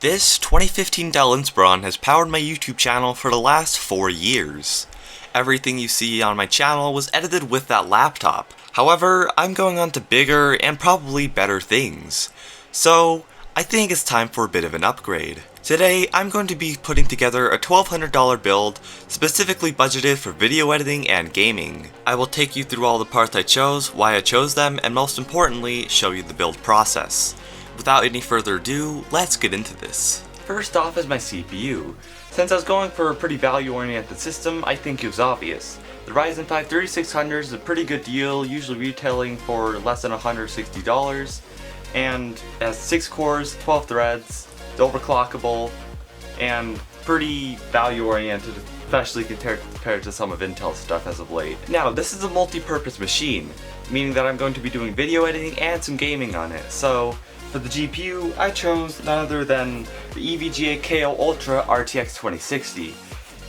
This 2015 Dell Inspiron has powered my YouTube channel for the last 4 years. Everything you see on my channel was edited with that laptop. However, I'm going on to bigger and probably better things. So, I think it's time for a bit of an upgrade. Today, I'm going to be putting together a $1,200 build specifically budgeted for video editing and gaming. I will take you through all the parts I chose, why I chose them, and most importantly, show you the build process. Without any further ado, let's get into this. First off is my CPU. Since I was going for a pretty value-oriented system, I think it was obvious. The Ryzen 5 3600 is a pretty good deal, usually retailing for less than $160, and it has 6 cores, 12 threads, it's overclockable, and pretty value-oriented, especially compared to some of Intel's stuff as of late. Now, this is a multi-purpose machine, meaning that I'm going to be doing video editing and some gaming on it, so for the GPU, I chose none other than the EVGA KO Ultra RTX 2060.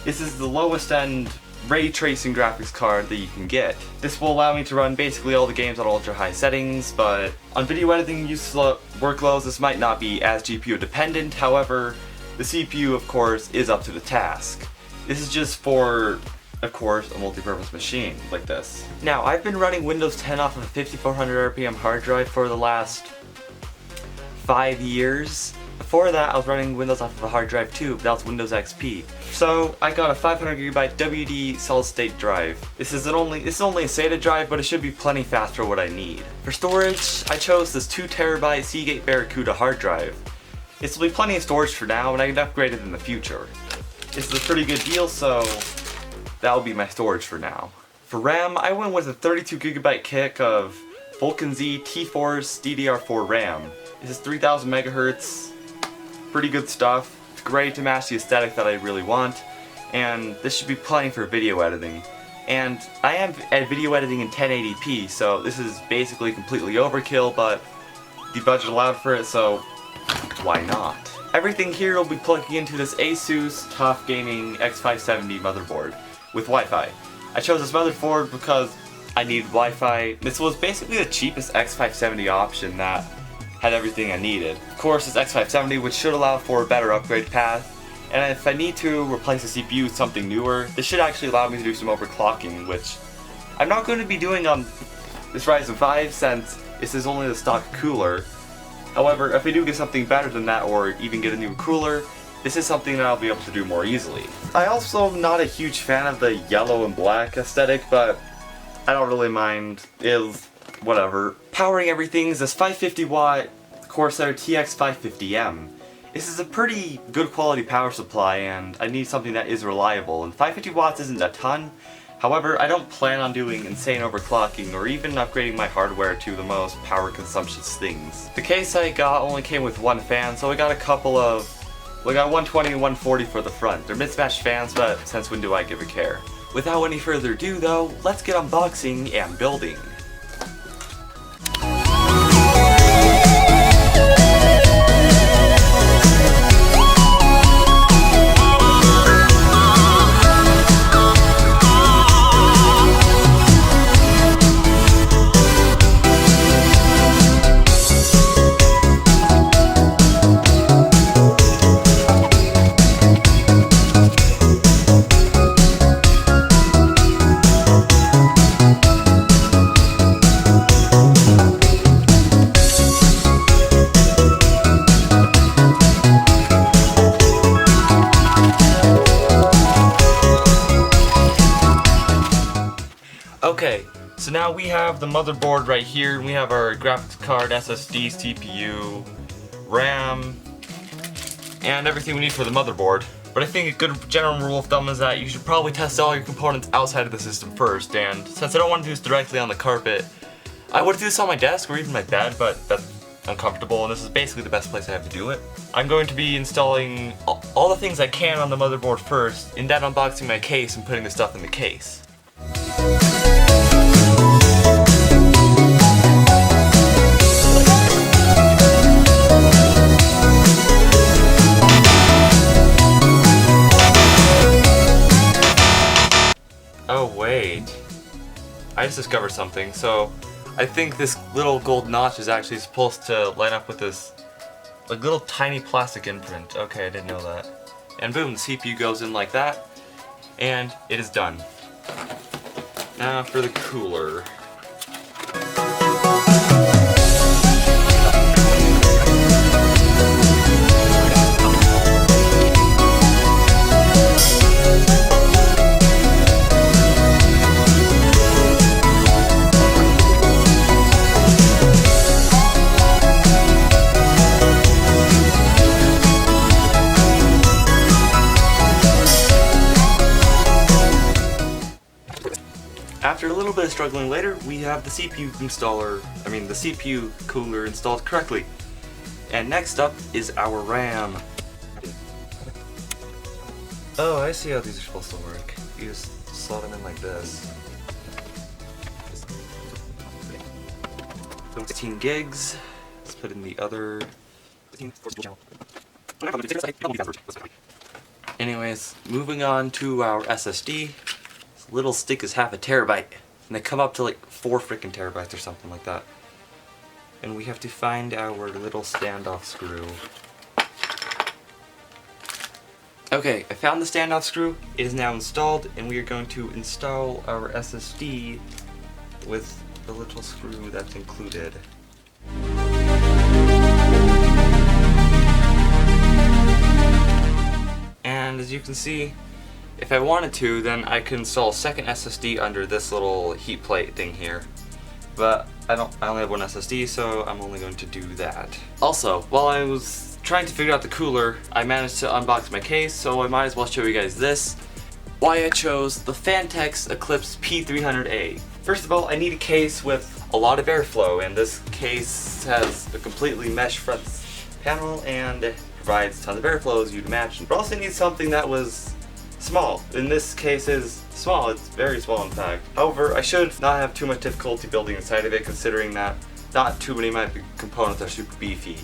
This is the lowest end ray tracing graphics card that you can get. This will allow me to run basically all the games on ultra high settings, but on video editing use workloads this might not be as GPU dependent. However, the CPU of course is up to the task. This is just for, of course, a multi-purpose machine like this. Now, I've been running Windows 10 off of a 5400 RPM hard drive for the last 5 years. Before that, I was running Windows off of a hard drive too, but that was Windows XP. So I got a 500GB WD solid state drive. This is only a SATA drive, but it should be plenty fast for what I need. For storage, I chose this 2TB Seagate Barracuda hard drive. This will be plenty of storage for now, and I can upgrade it in the future. This is a pretty good deal, so that will be my storage for now. For RAM, I went with a 32GB kit of Vulcan Z T-Force DDR4 RAM. This is 3000 megahertz, pretty good stuff. It's great to match the aesthetic that I really want, and this should be plenty for video editing. And I am at video editing in 1080p, so this is basically completely overkill, but the budget allowed for it, so why not? Everything here will be plugging into this Asus TUF Gaming X570 motherboard with Wi-Fi. I chose this motherboard because I needed Wi-Fi. This was basically the cheapest X570 option that had everything I needed. Of course, it's X570, which should allow for a better upgrade path, and if I need to replace the CPU with something newer, this should actually allow me to do some overclocking, which I'm not going to be doing on this Ryzen 5 since this is only the stock cooler. However, if I do get something better than that, or even get a new cooler, this is something that I'll be able to do more easily. I also am not a huge fan of the yellow and black aesthetic, but I don't really mind. Is whatever. Powering everything is this 550 watt Corsair TX 550M. This is a pretty good quality power supply, and I need something that is reliable, and 550 watts isn't a ton. However, I don't plan on doing insane overclocking or even upgrading my hardware to the most power consumptious things. The case I got only came with one fan, so I got a couple of, we got 120 and 140 for the front. They're mismatched fans, but since when do I give a care? Without any further ado though, let's get unboxing and building. now we have the motherboard right here, and we have our graphics card, SSD, CPU, RAM, and everything we need for the motherboard. But I think a good general rule of thumb is that you should probably test all your components outside of the system first, and since I don't want to do this directly on the carpet, I would do this on my desk or even my bed, but that's uncomfortable, and this is basically the best place I have to do it. I'm going to be installing all the things I can on the motherboard first, and then unboxing my case and putting the stuff in the case. Oh wait, I just discovered something. So I think this little gold notch is actually supposed to line up with this like little tiny plastic imprint. Okay, I didn't know that. And boom, the CPU goes in like that, and it is done. Now for the cooler. After a little bit of struggling later, we have the CPU cooler installed correctly. And next up is our RAM. Oh, I see how these are supposed to work. You just slot them in like this. 16 gigs. Let's put in the other. Anyways, moving on to our SSD. Little stick is 1/2 terabyte, and they come up to like 4 freaking terabytes or something like that. And we have to find our little standoff screw. Okay, I found the standoff screw. It is now installed, and we are going to install our SSD with the little screw that's included. And as you can see, if I wanted to, then I could install a second SSD under this little heat plate thing here. But I only have one SSD, so I'm only going to do that. Also, while I was trying to figure out the cooler, I managed to unbox my case, so I might as well show you guys this. Why I chose the Fantex Eclipse P300A. First of all, I need a case with a lot of airflow, and this case has a completely mesh front panel and it provides tons of airflow, as you'd imagine. But also need something that was small. In this case is small, it's very small in fact. However, I should not have too much difficulty building inside of it, considering that not too many of my components are super beefy.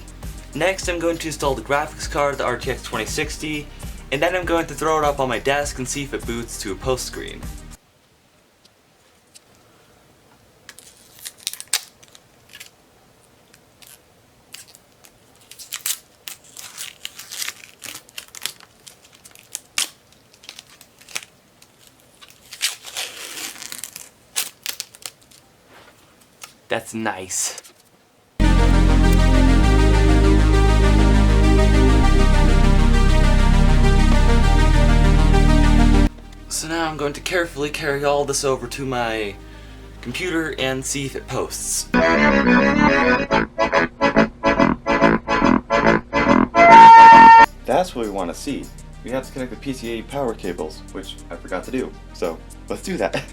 Next, I'm going to install the graphics card, the RTX 2060, and then I'm going to throw it up on my desk and see if it boots to a post screen. That's nice. So now I'm going to carefully carry all this over to my computer and see if it posts. That's what we want to see. We have to connect the PCA power cables, which I forgot to do. So let's do that.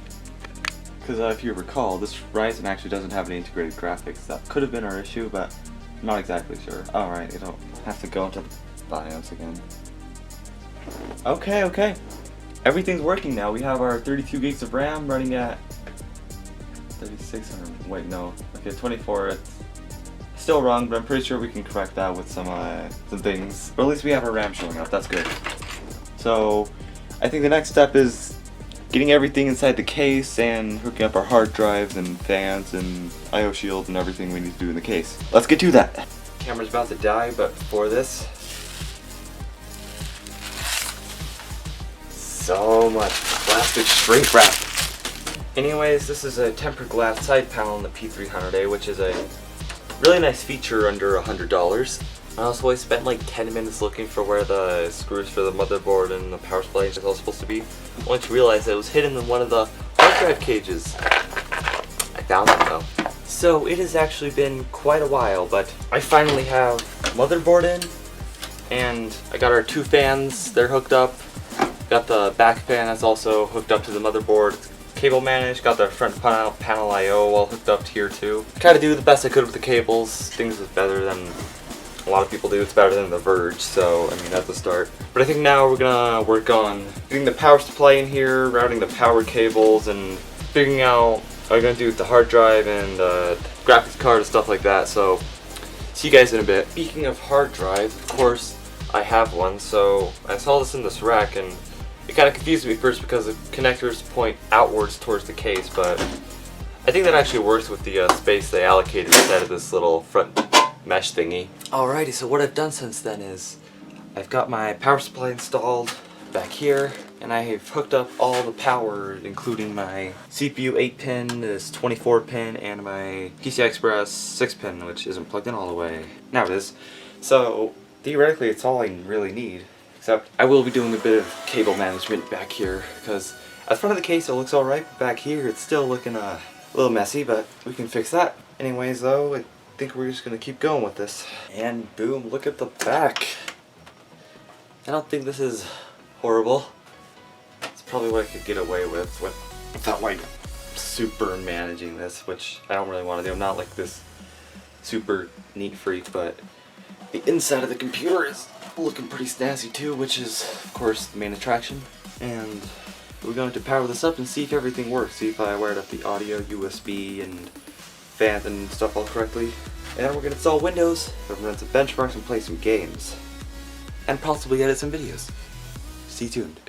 Because if you recall, this Ryzen actually doesn't have any integrated graphics. That could have been our issue, but I'm not exactly sure. Alright, you don't have to go into the BIOS again. Okay. Everything's working now. We have our 32 gigs of RAM running at 3600. Wait, no. Okay, 24. It's still wrong, but I'm pretty sure we can correct that with some things. Or at least we have our RAM showing up. That's good. So, I think the next step is getting everything inside the case and hooking up our hard drives and fans and IO shield and everything we need to do in the case. Let's get to that. Camera's about to die, but before this, so much plastic shrink wrap. Anyways, this is a tempered glass side panel on the P300A, which is a really nice feature under $100. I also spent like 10 minutes looking for where the screws for the motherboard and the power supply is all supposed to be, only to realize that it was hidden in one of the hard drive cages. found them though. So it has actually been quite a while, but I finally have motherboard in, and I got our 2 fans, they're hooked up. Got the back fan that's also hooked up to the motherboard. Cable managed, got the front panel I/O all hooked up here too. Tried to do the best I could with the cables. Things is better than a lot of people do. It's better than the Verge, so I mean that's a start. But I think now we're gonna work on getting the power supply in here, routing the power cables, and figuring out what I'm gonna do with the hard drive and graphics card and stuff like that. So see you guys in a bit. Speaking of hard drives, of course I have one. So I saw this in this rack and it kind of confused me at first because the connectors point outwards towards the case, but I think that actually works with the space they allocated instead of this little front mesh thingy. Alrighty, so what I've done since then is I've got my power supply installed back here, and I have hooked up all the power, including my CPU 8-pin, this 24-pin, and my PCI Express 6-pin, which isn't plugged in all the way. Now it is. So theoretically, it's all I really need. Except I will be doing a bit of cable management back here, because at the front of the case it looks alright, but back here it's still looking a little messy, but we can fix that. Anyways though, I think we're just going to keep going with this. And boom, look at the back. I don't think this is horrible. It's probably what I could get away with without like super managing this, which I don't really want to do. I'm not like this super neat freak, but the inside of the computer is looking pretty snazzy too, which is of course the main attraction. And we're going to power this up and see if everything works. See if I wired up the audio, USB, and fans and stuff all correctly. And then we're going to install Windows, we're going to run some benchmarks and play some games. And possibly edit some videos. Stay tuned.